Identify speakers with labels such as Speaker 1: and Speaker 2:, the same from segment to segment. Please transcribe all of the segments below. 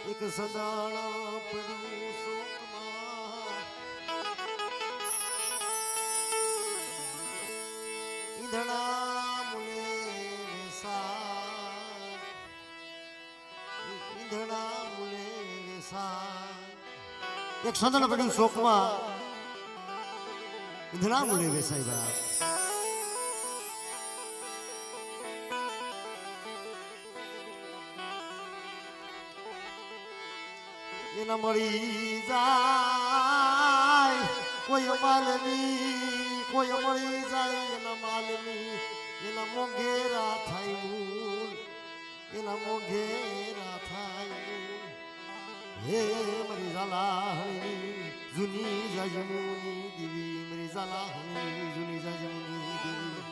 Speaker 1: એક સદાણા પડ્યું શોકમાં ઈંધણા મુલે વેસાય ઈંધણા મુલે વેસાય એક સદાણા પડ્યું શોકમાં ઈંધણા મુલે વેસાય બાપ એના મળી જાય કોઈ માલની કોઈ મળી જાય એના માલની એના મોઘેરા થાય મૂલ એના મોઘેરા થાય મૂલ હે મરી ઝાલાહણી જૂની જજમુની દેવી મરી ઝાલાહણી જૂની જજમુની દેવી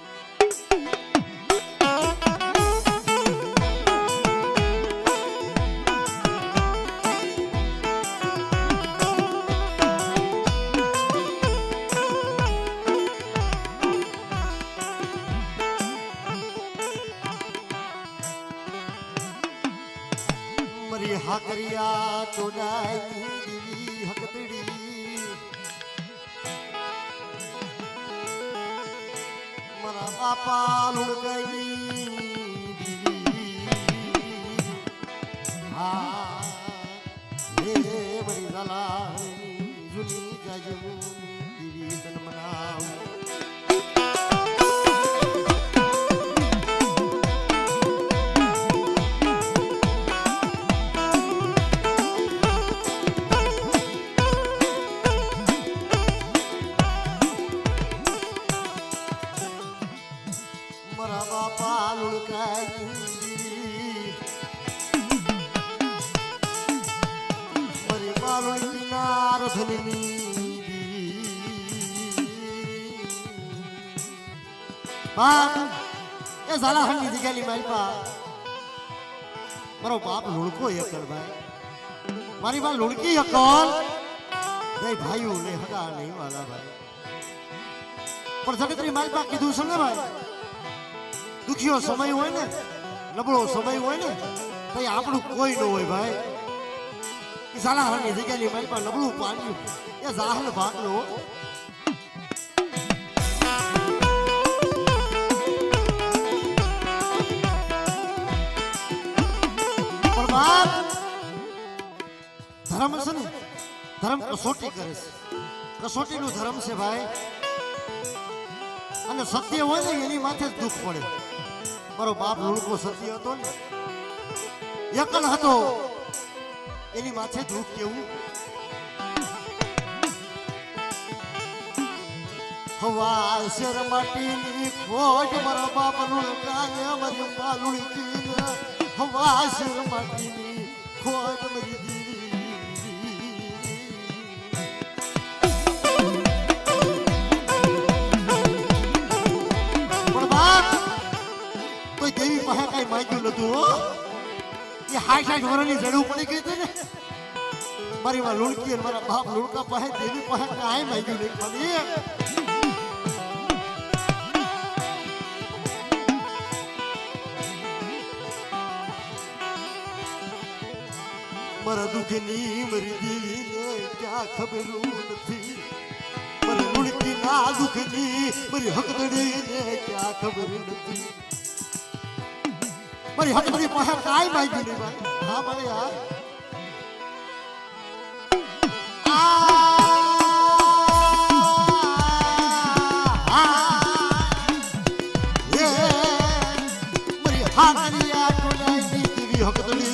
Speaker 1: હાકરિયા ચોડાઈ દેવી હકતડી મારા બાપા લુણગાઈ દેવી હા હે મરી ઝાલાહણી જૂની જાજમુની દેવી તન મનાવ એ ઝાલાહણની જગ્યાની મારી પા મારો બાપ લુણકો એકલ ભાઈ મારી માં લુણકી એકલ નહીં ભાઈઓ ને હગા નહીં વાલા ભાઈ પણ જગતની મારી પા કીધું છે ને ભાઈ દુખિયો સમય હોય ને નબળો સમય હોય ને તો આપણું કોઈ ન હોય ભાઈ એ ઝાલાહણની જગ્યાની મારી પા નબળું પાડ્યું એ જાહલ ભાગલો ધર્મ છે ને ધર્મ કસોટી કરે છે કસોટી નું ધર્મ છે ભાઈ અને સત્ય હોય ને એની માથે જ દુઃખ પડે મારો બાપ લુણકો સત્ય હતો ને એકલ હતો એની માથે દુઃખ કેવું હવા શેર માટીની ખોટ મારા બાપ લુણકાને મારી મા લુણકીને હવા શેર માટીની ખોટ મારી દેવી પાસે કઈ માંગ્યું નતું એ 60 વર્ષની જડું પડી ગઈ હતી ને મારી માં લુણકી અને મારા બાપ લુણકા પાસે દેવી પાસે કાંઈ માંગ્યું નહીં ખાલી મારા દુઃખની મારી દેવીને ક્યાં ખબરું નથી મારી લુણકી ના દુઃખની મારી હકદડીને ક્યાં ખબર નથી મારી હકદડી પાસે કાંઈ માંગ્યું નહીં ભાઈ હા મારે યાર મારી હાકરિયા ટોડાઈ દેવી હકદડી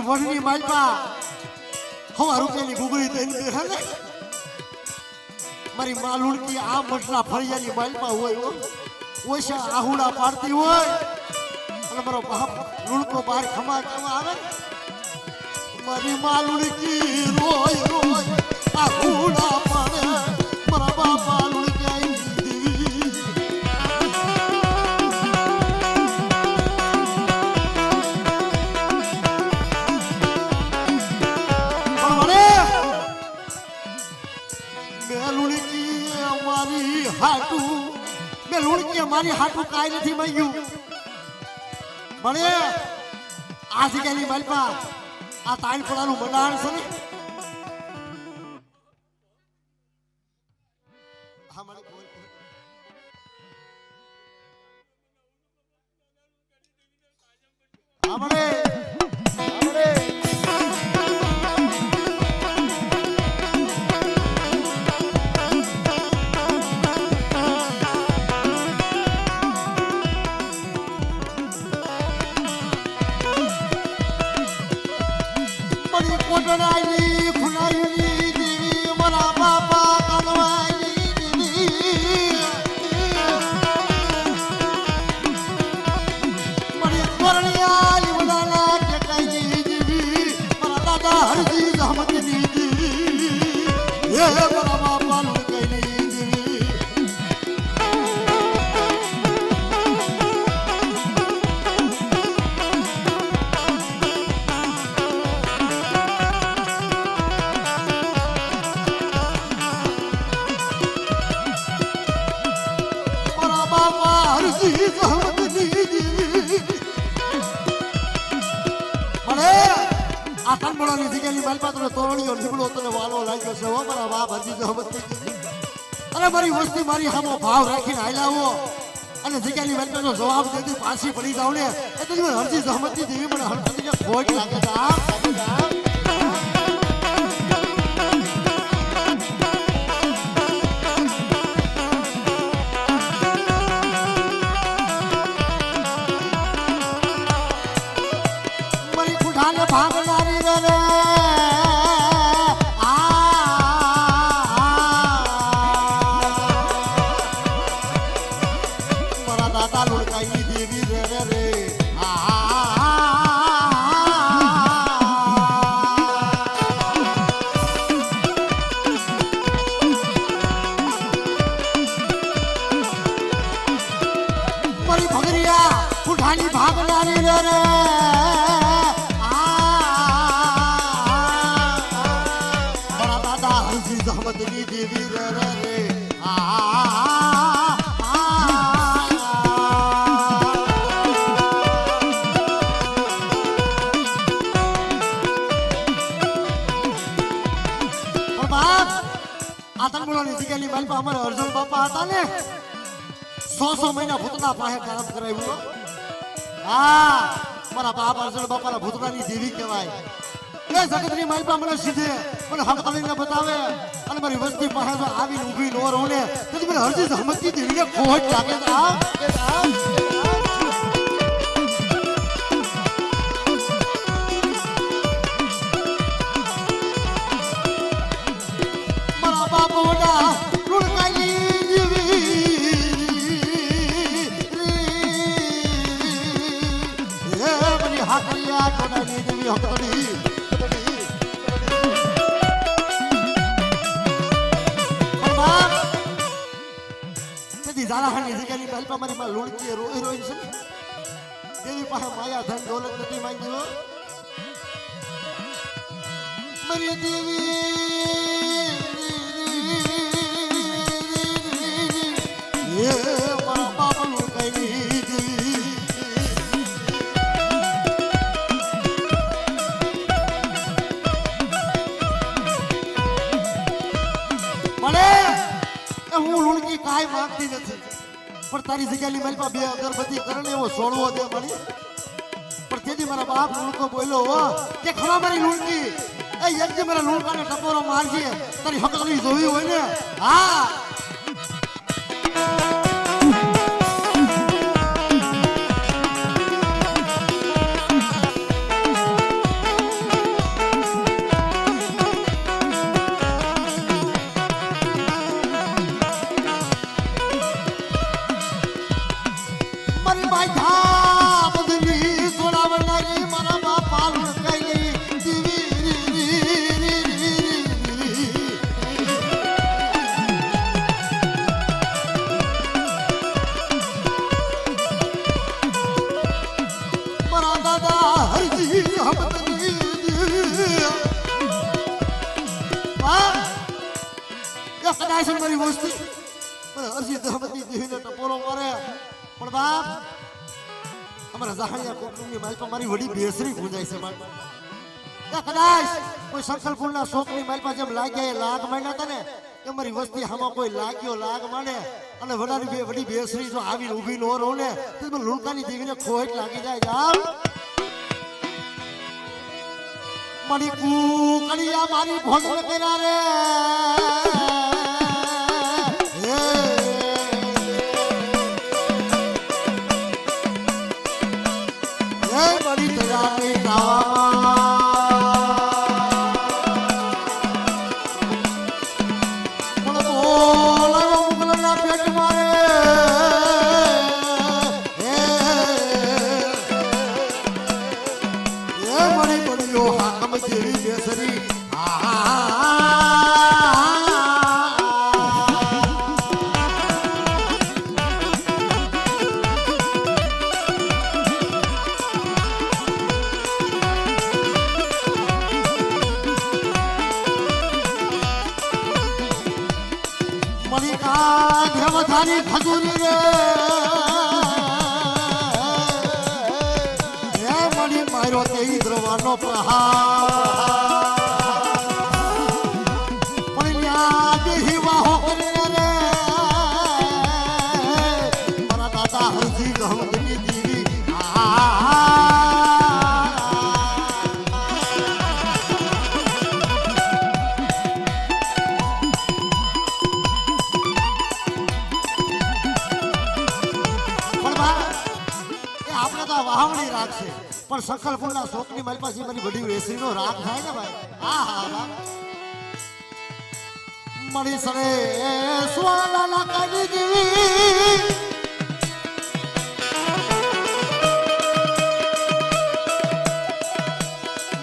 Speaker 1: વડની માલપા હવા રૂપિયાની ગુગળી તો એની હે ને મારી મા લુણકી આ મટલા ફળિયાની માલપા હોય ઓછા આહુડા પાડતી હોય અને મારો બાપ લુણકો બહાર ખમા કેવા આવે મારી મા લુણકી રોય રોય આહુડા પાડે મારા બાપા લુણકી આવી દેવી મારી હાટું કાંઈ નથી માંગ્યું મને આ જગ્યાની માલપા આ તાણપડાનું મંડાણ છે ને હા મને બોલ આપણે કોટડાઈ ખુનાઈ દેવી મારા બાપા કનવાઈ દેવી મને કોરણિયા લીવડાના કેકાઈ દેવી મારા દાદા હરજી જહમતની દેવી હે મારા બાપા લુકઈ દેવી આ તનબોળાની જગ્યાની માલપાત્ર તોરણીઓ લીમડો તને વાલો લાગ્યો છે હો મારા બાપ હજી જહમત અરે મારી વસ્તી મારી સામો ભાવ રાખીને હાલાવો અને જગ્યાની માલપાનો જવાબ દેતી પાછી પડી જાવ ને એ તો હરજી જહમતની દેવી મને હરજી ખોટ લાગે છે ભાગનારી રે મારા દાદા લુડકાઈ દેવી રે રે મારી ભગરિયા ઉઠાની ભાગનારી રે જહમતની દેવી રે રે આતંકવાળાની જગ્યાની માલપા અમારે અર્જુન બાપા હતા ને 100 મહિના ભૂતના પાસે કામ કરાવ્યું હા મારા બાપ અર્જુન બાપાના ભૂતનાની દેવી કહેવાય એ જગતની માલપા મને સીધે મને હક કરીને બતાવે અને મારી વસ્તી પાસે જો આવીને ઊભી નો રહું ને તો મને હરજી જહમતની દેવીને ખોટ લાગે મારા બાપ મોટા લુણકાઈ દેવી રે મને હાકરિયા કોડાની દેવી હકડી જારાહાની જગ્યાની માલપા મારી માં લુણકી રોઈ રોઈ છે દેવી પાસે માયા ધન દોલત નથી માંગ્યો મારી દેવી એ મારા બાપ લુણકાઈ દેવી મળે હું લુણકી કાંઈ માંગતી નથી પણ તારી જગ્યાની માલપા બે અગરબત્તી કરને એવો છોડવો દે મારી પણ તેથી મારા બાપ લુણકો બોલ્યો હો કે ખવા મારી લુણકી એ એક જે મારા લુણકાને ટપોરો મારજે તારી હકલી જોવી હોય ને હા અરજી દહમતી દેવીને ટપોરો મારે પણ બાપ અમારા જહાણિયા કોકની માલ પર મારી વડી બેસરી ગુંજાય છે બાપ કદાચ કોઈ સંકલ્પના શોકની માલ પર જેમ લાગ્યા એ લાગ માંડ્યા હતા ને કે મારી વસ્તી હામાં કોઈ લાગ્યો લાગ માંડે અને વડાની વડી બેસરી જો આવીને ઊભી નો રહો ને તો મને લુણકાની દેવીને ખોટ લાગી જાય જાવ મણી કુકડિયા મારી ભોજન કર્યા રે મણી તૈયારી મલિકા ખજૂરી રે હે મણી માર્યો તે દ્રવાનો પ્રહાર પણ યાદ હિવાહો કરે રે મારા દાદા હરજી ગહમની દીવી વાહવણી રાગ છે પણ સંકલ્પના શોકની મારી પાસે મારી વડી વેસરીનો રાગ થાય ને ભાઈ હા હા મણી સરે સ્વાલા કાઢી દેવી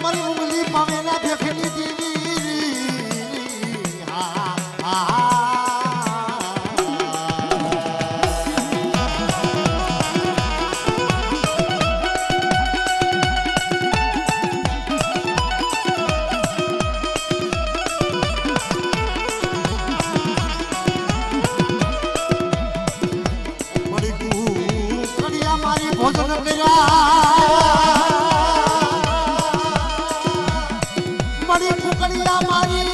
Speaker 1: મારી ઉંગલી પામેલા ભેખની દેવી હા હા ભોજન મણી કુકડિયા મારી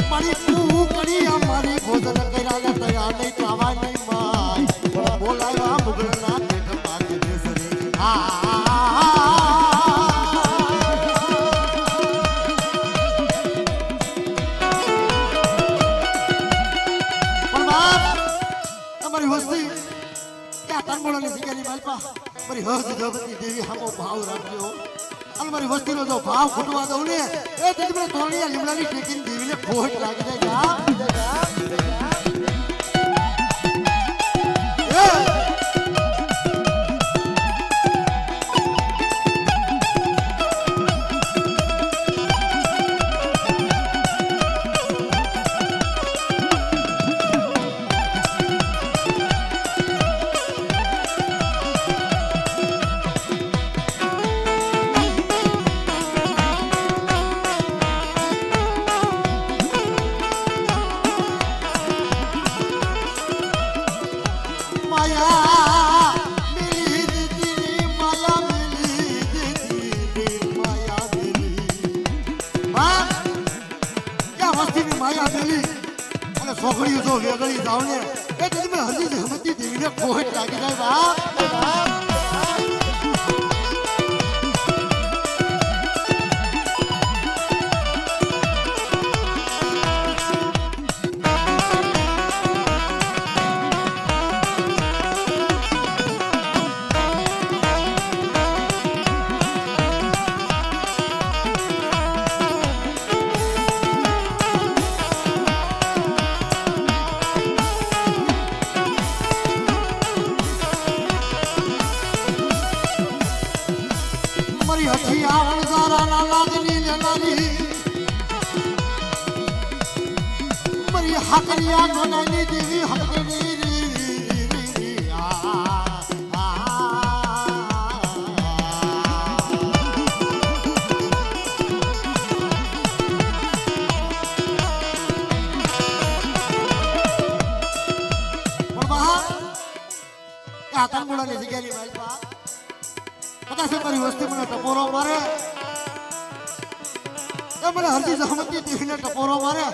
Speaker 1: મણી કુકડિયા મારી ભોજન કર્યા તૈયાર નહીં તો આવા નહીં માય બોલાવ્યા મુગલના પેટ પાકે બેસરી વસ્તી ક્યાં તનબોળાની જગ્યાની માલપા મારી હજ ગવતી દેવી હામો ભાવ રાખજો અને મારી વસ્તીનો જો ભાવ ખૂટવા દઉં ને એ તમે તોરણીયા લીમડાની ટેકીને દેવીને ખોટ લાગી જાય છોકરીઓ જો વેગળી જાવ ને એ તમે હજી હમતી દેવીને ખોટ લાગી જાય બાપ હઠી આવણ સારા લાગની લેનારી મારી હાકરિયા ગોનાની દેવી હકની કે આ તનમુડાની જગ્યાની માલપા કદાચ મારી વસ્તી મને ટપોરો મારે એ મને હરજી જહમતી દેવીને ટપોરો મારે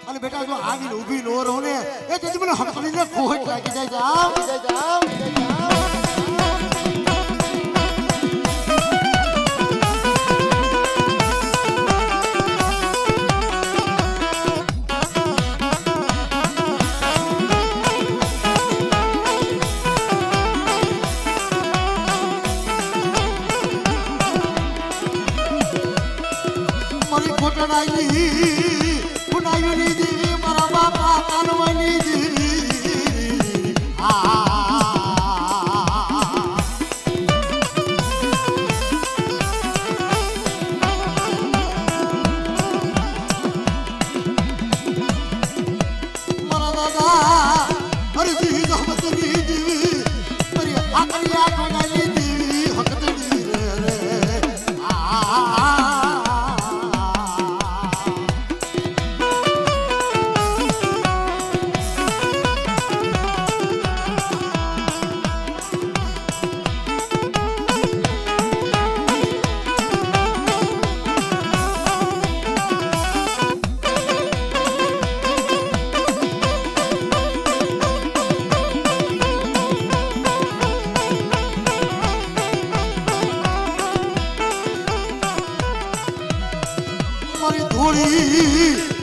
Speaker 1: અને બેટા જો આવીને ઊભી નો રહો ને એ તેથી મને હકડીને ખોટ લાગી જાય જાવ પુનાયુની દેવી મારા બાપા કાનવાની દેવી મારા દાદા હરજી જહમતની દેવી મારી આકરિયા કોનાલી દેવી હકતડી રે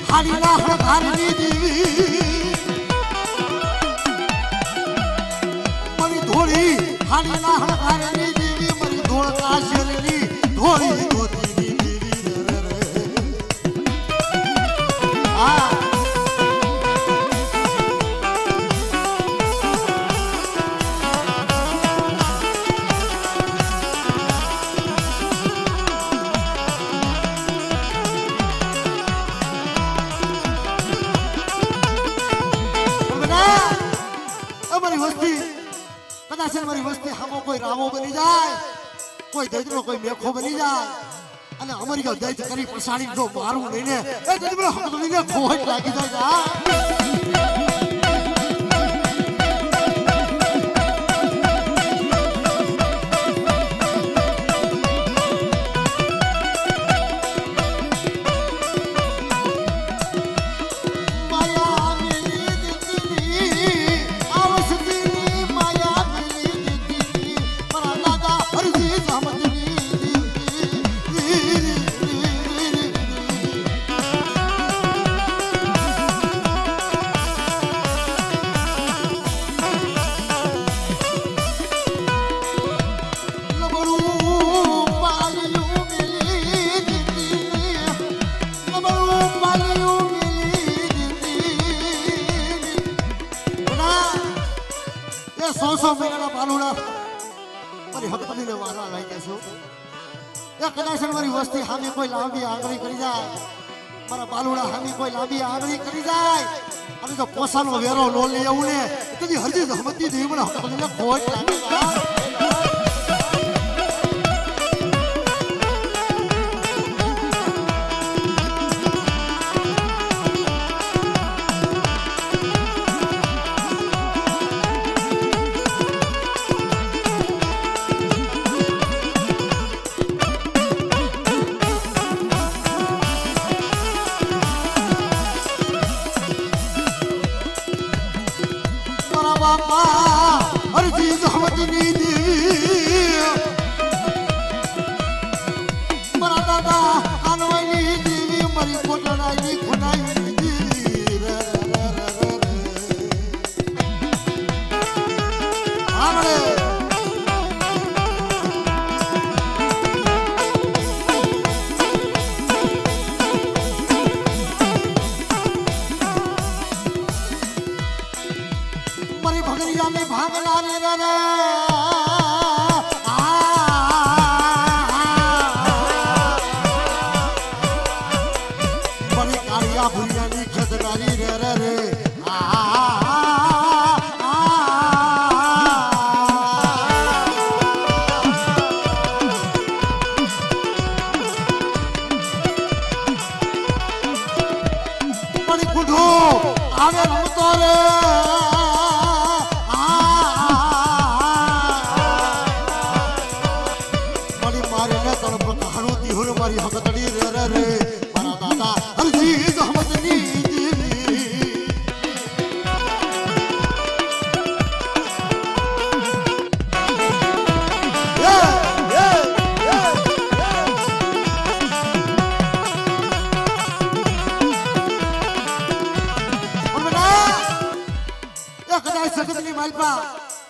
Speaker 1: હાડીના હકારની દેવી મારી ધોળી હાડીના હકારની દેવી મારી ધોળ કાશરની ધોળી ધોતીની દેવી હા મારી વસ્તી હામો કોઈ રામો બની જાય કોઈ દૈત્રો કોઈ મેખો બની જાય અને અમારી દૈત કરી પસાડી જો મારું લઈને એ દૈત્રો હકડીને ખોટ લાગી જાય મારી વસ્તી હામે કોઈ લાંબી આંગળી કરી જાય મારા બાલુડા હામે કોઈ લાંબી આંગળી કરી જાય અને જો પોસાનો વેરો નો લઈ આવું ને તેથી હરજી જહમતી દેવી મને હકડીને ખોટ લાગી જાય હરજી જહમતની દેવી મારા દાદા કાનવાની દેવી મારી કોટડાની ખુનાઈની દેવી આમળે મારી ભગરિયાને ભાગલાને રે મારી કાળિયા ભુરિયાની ખદનારી રે રે મારી કુંઢો આવે રમતો રે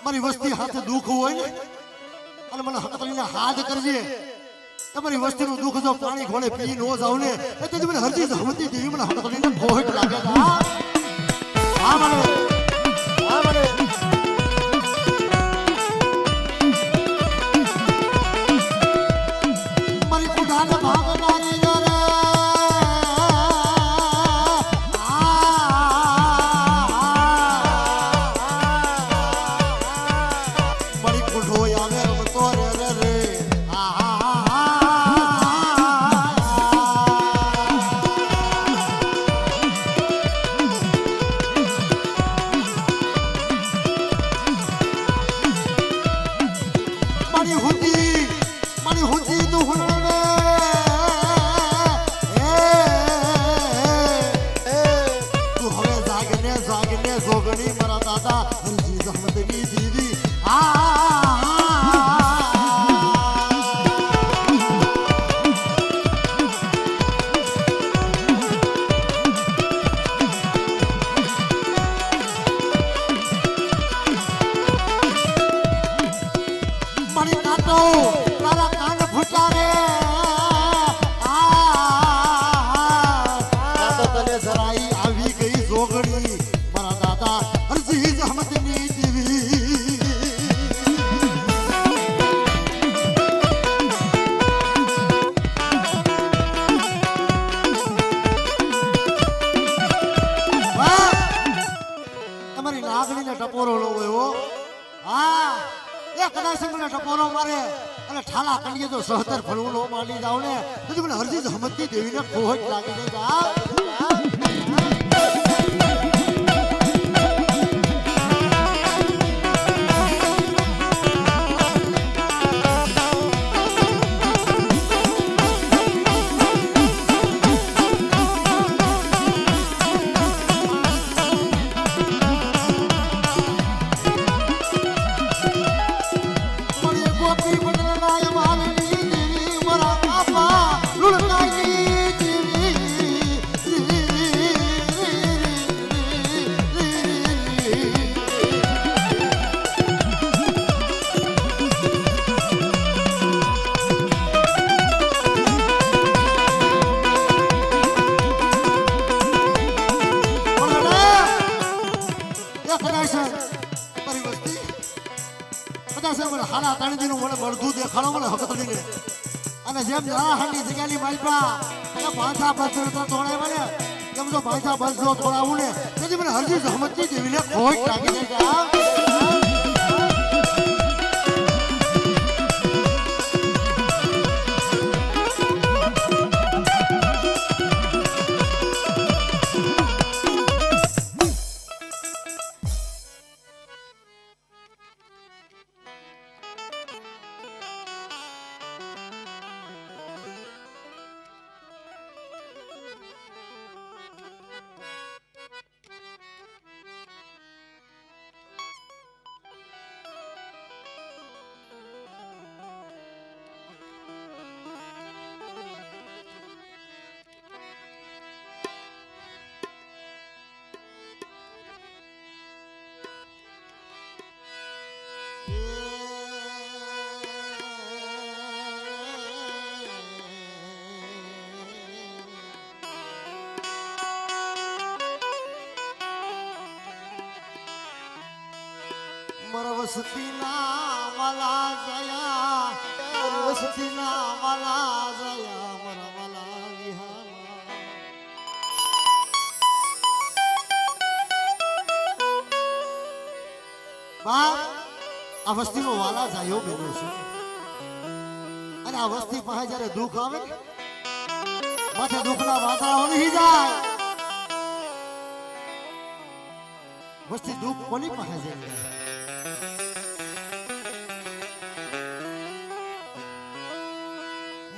Speaker 1: મારી વસ્તી હાથે દુઃખ હોય ને અને મને હકતરીને હાથ કરજે. તમારી વસ્તીનું દુઃખ જો પાણી ઘોડે પી નો જાવ ને એટલે મને હરજી હમતી દેવી મને હકતરીને ખોટ લાગે છે. હા મને મારી કુઢાને ભાગવાની રે મારી કુઢો આવે રમતો રે રે મારી હુંદી તું હુંડવે તું હવે જાગને જોગણી મારા દાદા હરજી જહમતની દીદી. મારી નાતો તારા કાન ફૂટા રે નાતો તને જરાઈ આવી ગઈ જોગણી મારા દાદા હરજી જહમતની દીવી. તમારી નાગણીને ટપોરો લો હોય. હા એ કદાચ મને ટપોરો મારે અને ઠાલા કંડીએ તો સહતર ફળવું નો માંડી જાવ ને તો મને હરજી જહમતની દેવીને ખોટ લાગી જાય. હારા તાણીનું મને બળધું દેખાડો મને હકતડીને અને જેમ હાંડી જગ્યાની માલપા પાંચા બસો તોડાય મને એમ જો પાંચા બસો તોડાવું ને તેથી મને હરજી જહમતની દેવીને ખોટ લાગી જાય. વસતીના વાલા જયા વસતીના વાલા જયા મારા વાલા વિહારા. બાપ આ વસ્તીનો વાલા જાયો બેનો છે અને આ વસ્તી પાસે જ્યારે દુઃખ આવે ને માથે દુઃખના વાદળા ઓળી જાય. વસ્તી દુઃખ કોની પાસે જાય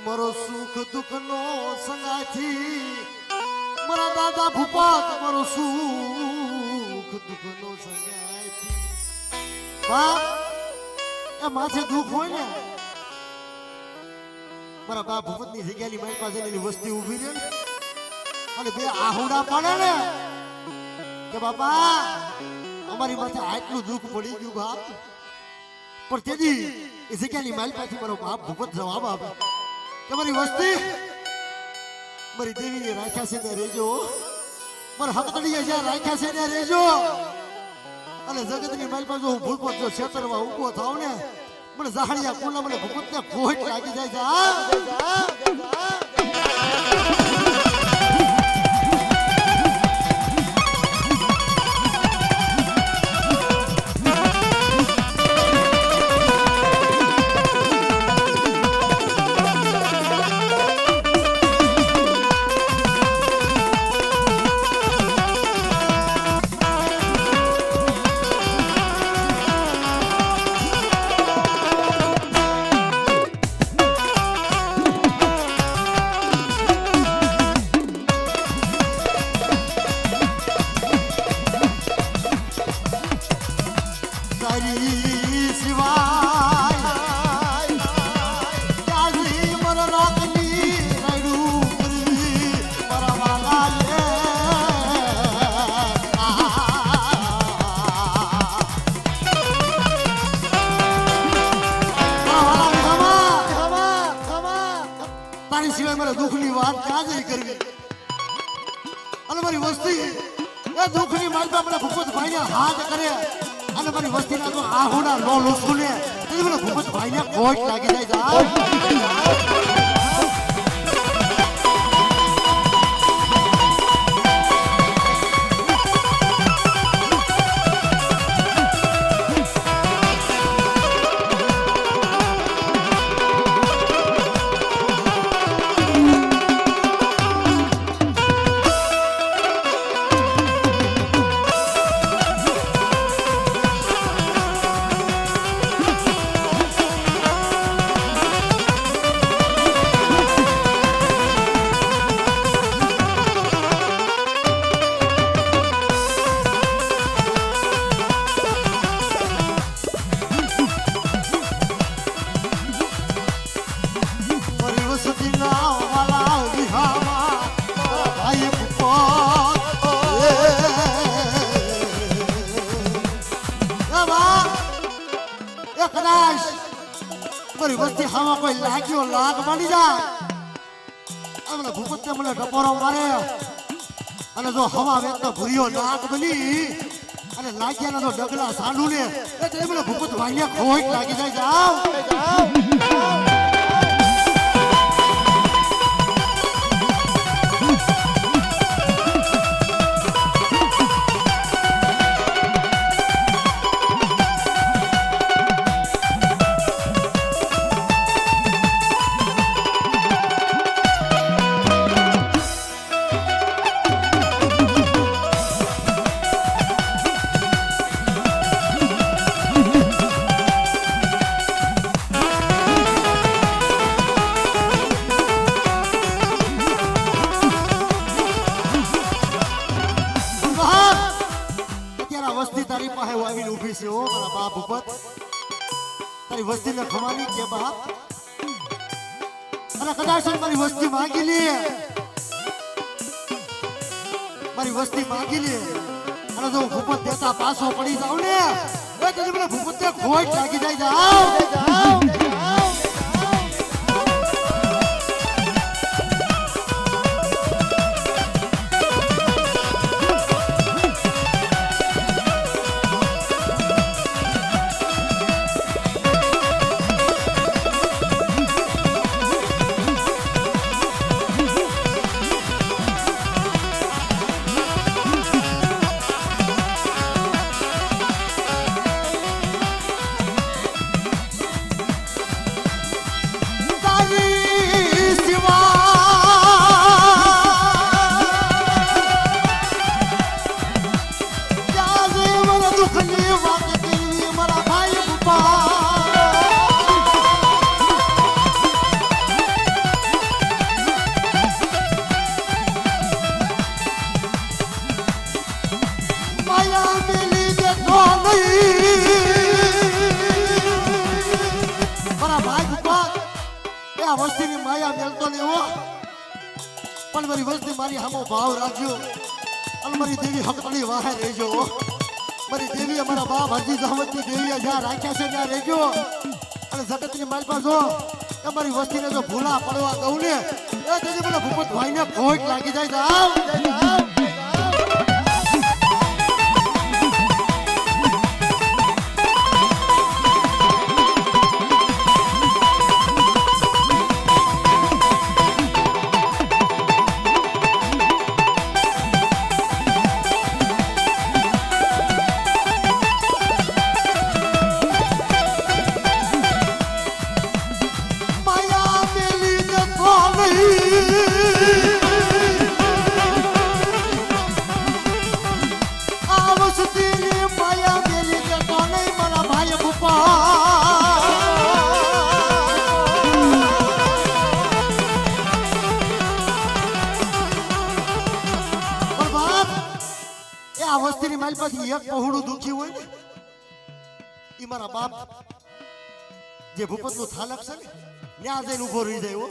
Speaker 1: મારો સુખ દુઃખ નો સંગાથી મારા દાદા ભૂપત મારો સુખ દુઃખ નો સંગાથી. બાપ એ માથે દુઃખ હોય ને મારા બાપ ભૂપત ની જગ્યાની મારી પાસે એની વસ્તી ઉભી રહે ને અને બે આહુડા પડે ને કે બાપા અમારી માથે આટલું દુઃખ પડી ગયું બાપ પણ તેથી એ જગ્યાની માલ પાછી મારો બાપ ભૂપત જવાબ આપે કે મારી વસ્તી મારી દેવીને રાખ્યા છે ત્યાં રહેજો, મારા હકતડીએ જ્યાં રાખ્યા છે ત્યાં રહેજો. અને જગતની માલ પાસે હું ભૂપત જો ક્ષેત્રમાં ઊભો થાવ ને મને જાહણિયા કુલા મને ભૂપતને ખોટ લાગી જાય છે. દુઃખની વાત ક્યાં કરવી અને મારી વસ્તી એ દુઃખની માલપા મને ભૂપતભાઈને હાથ કરે અને મારી વસ્તીના તો આહુના નો લૂસું ને એટલે મને ભૂપતભાઈને ખોટ લાગી જાય. મારી વસ્તી હામાં કોઈ લાગ્યો લાગ માંડી જાય મને ભૂપત મને ટપોરો મારે અને જો હવા વેચતો ભૂરિયો નાક બની અને લાગ્યાના તો ડગલા સાંડું ને એટલે મને ભૂપત ભાઈને ખોટ લાગી જાય. જાવ તારી પાસે આવીને ઊભી છે ઓ મારા બાપ ભૂપત, તારી વસ્તીને ખમાની કે બાપ અને કદાચ મારી વસ્તી માંગી લે, મારી વસ્તી માંગી લે અને જો ભૂપત દેતા પાછો પડી જાવ ને એટલે મને ભૂપતને ખોટ લાગી જાય. જાવ વસ્તીની માયા મેલતો લેવો પણ મારી વસ્તી મારી હામો ભાવ રાખજો અને મારી દેવી હકડી વાહે રહેજો. મારી દેવી અમારા બાપ હરજી જહમતની દેવીએ જ્યાં રાખ્યા છે ત્યાં રહેજો અને જગતની મારી પાસે તમારી વસ્તીને જો ભૂલા પડવા દઉં ને એ તેથી મને ભૂપત ભાઈને ખોટ લાગી જાય જાવ વસ્તીની મારી પાસે એક પહોળું દુખી હોય ને ઈ મારા બાપ જે ભૂપત નું થાલક છે ને ત્યાં જઈને ઉભો રહી જાય હો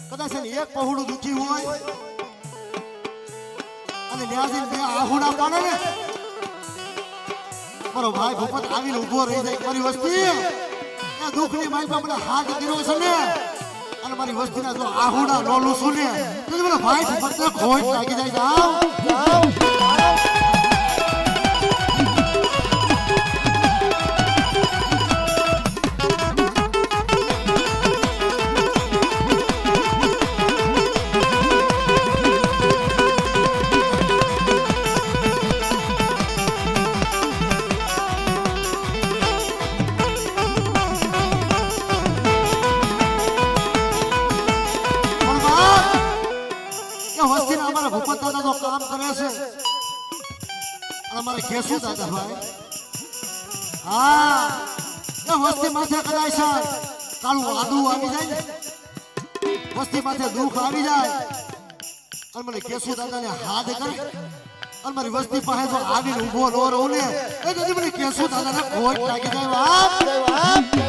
Speaker 1: કદાચ ને એક પહોળું દુખી હોય અને ત્યાં જઈને બે આહુડા પાડે ને મારો ભાઈ ભૂપત આવીને ઉભો રહી જાય મારી વસ્તી એ દુઃખની મારી પાસે હાથ કર્યો છે ને અને મારી વસ્તીના જો આહુડા લોલું છું ને તો મારા ભાઈ ભૂપત ને ખોટ લાગી જાય જાવ ભૂપત દાદા તો કામ કરે છે અમારે કેસુ દાદા ભાઈ હા એ વસ્તી માથે કદાચ છે કાળું આદુ આવી જાય ને વસ્તી માથે દુઃખ આવી જાય અને મને કેસુ દાદા ને હાથ કરે અને મારી વસ્તી પાસે જો આવીને ઉભો નો રહું ને એ તો મને કેસુ દાદા ને ખોટ લાગી જાય બાપ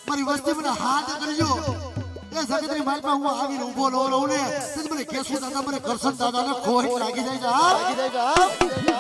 Speaker 1: મારી વસ્તી મને હાથ કરજો એ જગતની મારી પાસે હું આવીને ઉભો ન રહું ને તો મને કેસુ દાદા મને કરશન દાદા ને ખોટ લાગી જાય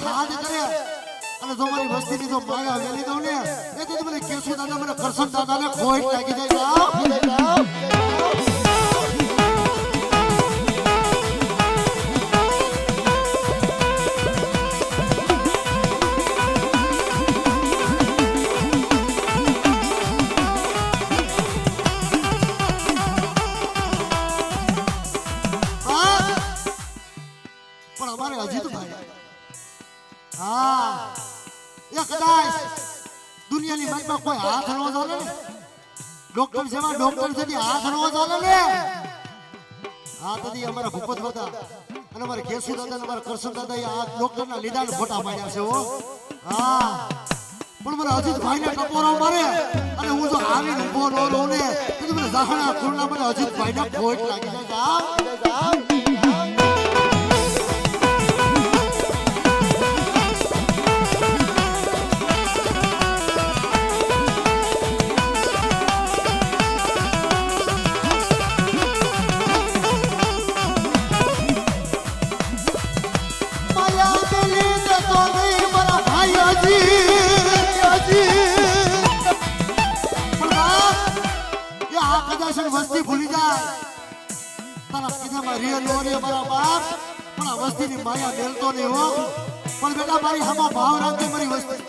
Speaker 1: હાથ કરે અને જો મારી વસ્તીની જો માયા વેલી દઉં ને એ તો મને કેસુ દાદા મને કરશન દાદા ને ખોટ લાગી જાય પણ અમારે અજીત ભાઈ હા એ કદાચ દુનિયાની માઈમાં કોઈ હાથ ન ચાલે ને ડોક્ટર જેવા ડોક્ટર જેથી હાથ ન ચાલે ને હા તદી અમારા ભૂપત હતા અને અમારે કેસુ દાદા અને અમારા કરશન દાદા આ ડોક્ટરના લીધા ફોટા પાડ્યા છે હો હા પણ મને અજીત ભાઈને ટપોરો મારે અને હું જો આવીને ઉભો ન રહું ને તો મને જાહણા ખોલના મને અજીત ભાઈને ખોટ લાગી જાય કદાચ વસ્તી ભૂલી જાય તારા કીધામાં રિયલ ઓરે મારા બાપ પણ આ વસ્તીની માયા મેલતો નહીં હો પણ બેટા મારી હામાં ભાવ રાખજો મારી વસ્તી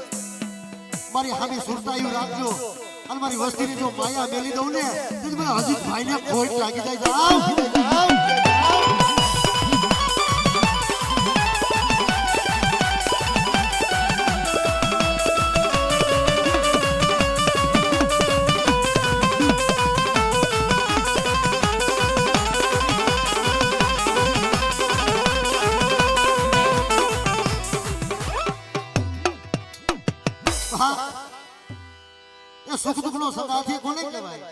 Speaker 1: મારી હામી સુરતાયું રાખજો અને મારી વસ્તીની જો માયા મેલી દઉં ને તો મને હજી ભાઈને ખોટ લાગી જાય જાવ સુખ દુઃખ નો સદાથી કોને કહેવાય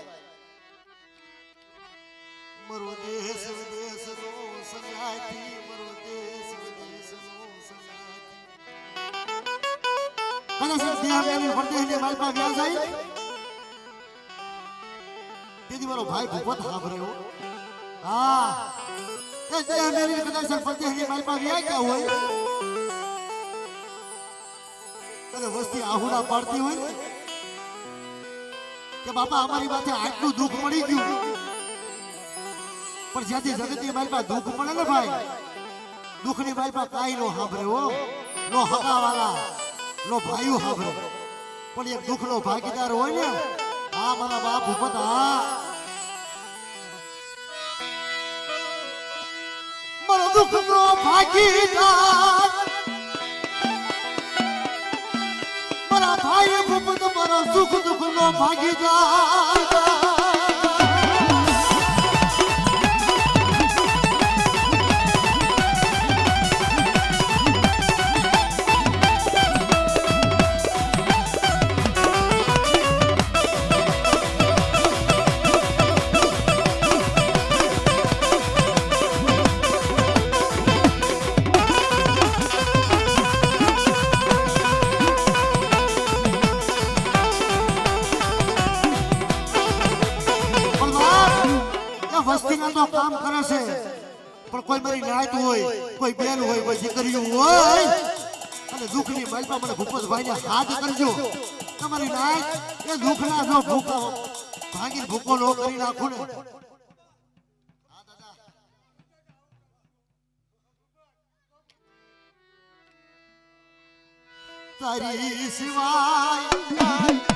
Speaker 1: મરો દેશ વિદેશ નો સંગાતી મરો દેશ વિદેશ નો સંગાતી કદાચ દેહની વર્દેહની માલપા વ્યા જાય તેથી મારો ભાઈ ભૂપત સાંભળ્યો હા એ દેહની કદાચ વર્દેહની માલપા વ્યા ગયા હોય અને વસ્તી આહુડા પાડતી હોય કે બાપા અમારી પાસે આટલું દુઃખ મળી ગયું પણ જ્યાંથી જગતની મારી પાસે દુઃખ મળે ને ભાઈ દુઃખની મારી પાસે કાંઈ નો સાંભળે હો નો હગાવાલા નો ભાઈઓ સાંભળે પણ એક દુઃખનો ભાગીદાર હોય ને આ મારા બાપ ભૂપત હા મારો દુઃખનો ભાગીદાર મારા ભાઈ ભૂપત મારો સુખ દુઃખ નો ભાગીદાર વસ્તીના તો કામ કરે છે પણ કોઈ મારી નાત હોય કોઈ બેન હોય કોઈ દીકરીઓ હોય અને દુઃખની માલપા મને ભૂપતભાઈને હાથ કરજો તમારી નાત એ દુઃખના જો ભૂખો ભાગીને ભૂખો નો કરી નાખું ને તારી સિવાય